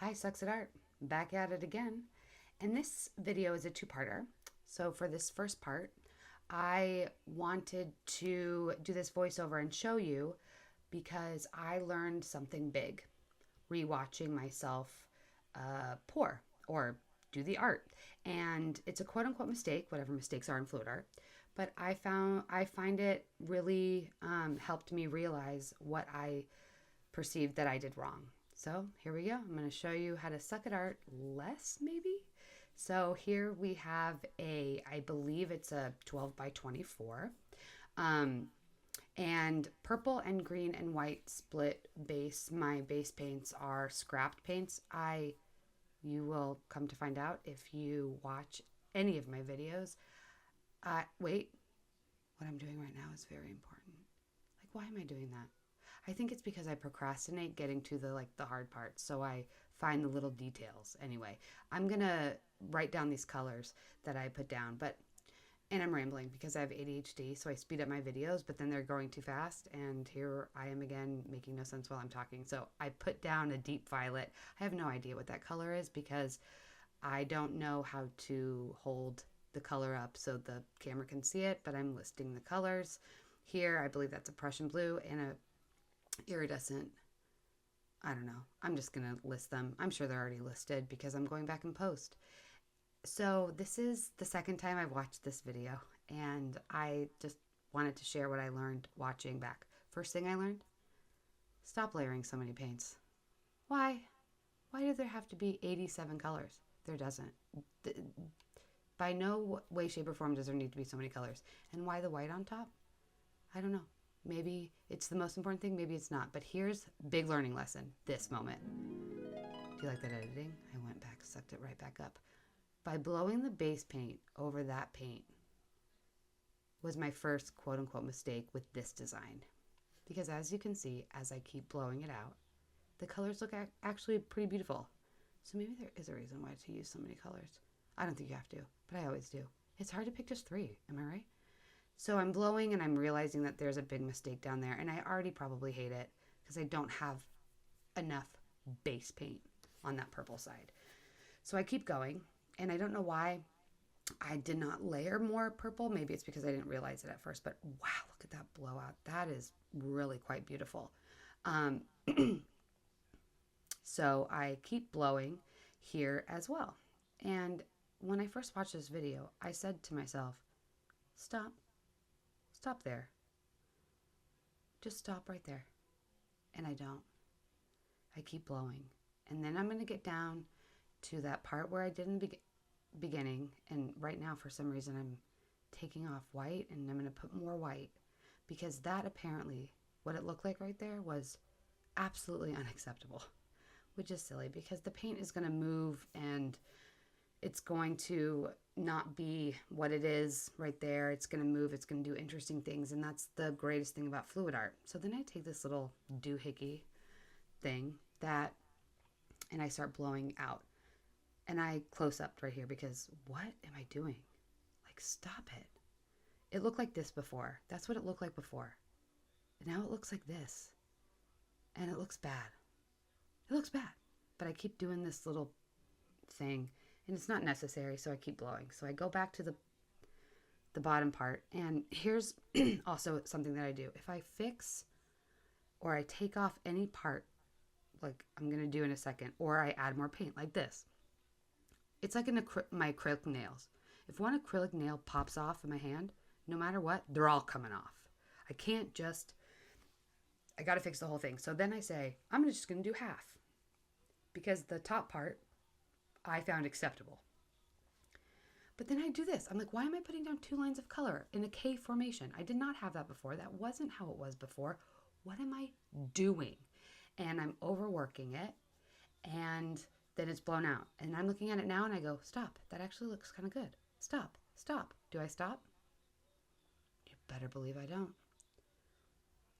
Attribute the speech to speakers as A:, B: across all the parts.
A: Hi, SuxAtArt. Back at it again. And this video is a two-parter. So for this first part, I wanted to do this voiceover and show you because I learned something big rewatching myself pour or do the art. And it's a quote unquote mistake, whatever mistakes are in Fluidart. But I find it really helped me realize what I perceived that I did wrong. So here we go. I'm going to show you how to suck at art less, maybe. So here we have I believe it's a 12 by 24. And purple and green and white split base. My base paints are scrapped paints. You will come to find out if you watch any of my videos. Wait, what I'm doing right now is very important. Like, why am I doing that? I think it's because I procrastinate getting to the hard parts, so I find the little details. Anyway, I'm gonna write down these colors that I put down, and I'm rambling because I have ADHD, so I speed up my videos, but then they're going too fast, and here I am again making no sense while I'm talking. So I put down a deep violet. I have no idea what that color is because I don't know how to hold the color up so the camera can see it, but I'm listing the colors. Here, I believe that's a Prussian blue and a iridescent, I don't know. I'm just going to list them. I'm sure they're already listed because I'm going back in post. So this is the second time I've watched this video, and I just wanted to share what I learned watching back. First thing I learned, stop layering so many paints. Why? Why do there have to be 87 colors? There doesn't. By no way, shape, or form does there need to be so many colors. And why the white on top? I don't know. Maybe it's the most important thing, maybe it's not. But here's big learning lesson, this moment. Do you like that editing? I went back, sucked it right back up. By blowing the base paint over that paint was my first quote unquote mistake with this design. Because as you can see, as I keep blowing it out, the colors look actually pretty beautiful. So maybe there is a reason why to use so many colors. I don't think you have to, but I always do. It's hard to pick just 3, am I right? So I'm blowing and I'm realizing that there's a big mistake down there, and I already probably hate it because I don't have enough base paint on that purple side. So I keep going, and I don't know why I did not layer more purple. Maybe it's because I didn't realize it at first, but wow, look at that blowout. That is really quite beautiful. So I keep blowing here as well. And when I first watched this video, I said to myself, stop there. Just stop right there. And I don't. I keep blowing. And then I'm going to get down to that part where I did in the beginning. And right now, for some reason, I'm taking off white, and I'm going to put more white. Because that apparently, what it looked like right there was absolutely unacceptable. Which is silly because the paint is going to move and it's going to not be what it is right there. It's going to move. It's going to do interesting things. And that's the greatest thing about Fluidart. So then I take this little doohickey thing and I start blowing out. And I close up right here because what am I doing? Like, stop it. It looked like this before. That's what it looked like before. And now it looks like this. And it looks bad. It looks bad. But I keep doing this little thing. And it's not necessary, so I keep blowing. So I go back to the bottom part. And here's also something that I do. If I fix or I take off any part, like I'm going to do in a second, or I add more paint like this, it's like my acrylic nails. If one acrylic nail pops off in my hand, no matter what, they're all coming off. I got to fix the whole thing. So then I say, I'm just going to do half. Because the top part, I found acceptable. But then I do this. I'm like, why am I putting down 2 lines of color in a K formation? I did not have that before. That wasn't how it was before. What am I doing? And I'm overworking it, and then it's blown out. And I'm looking at it now, and I go, stop. That actually looks kind of good. Stop. Do I stop? You better believe I don't.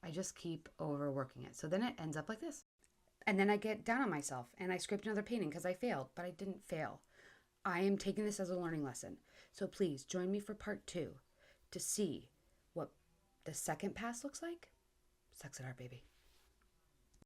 A: I just keep overworking it. So then it ends up like this. And then I get down on myself and I script another painting because I failed, but I didn't fail. I am taking this as a learning lesson. So please join me for part 2 to see what the second pass looks like. SuxAtArt, baby.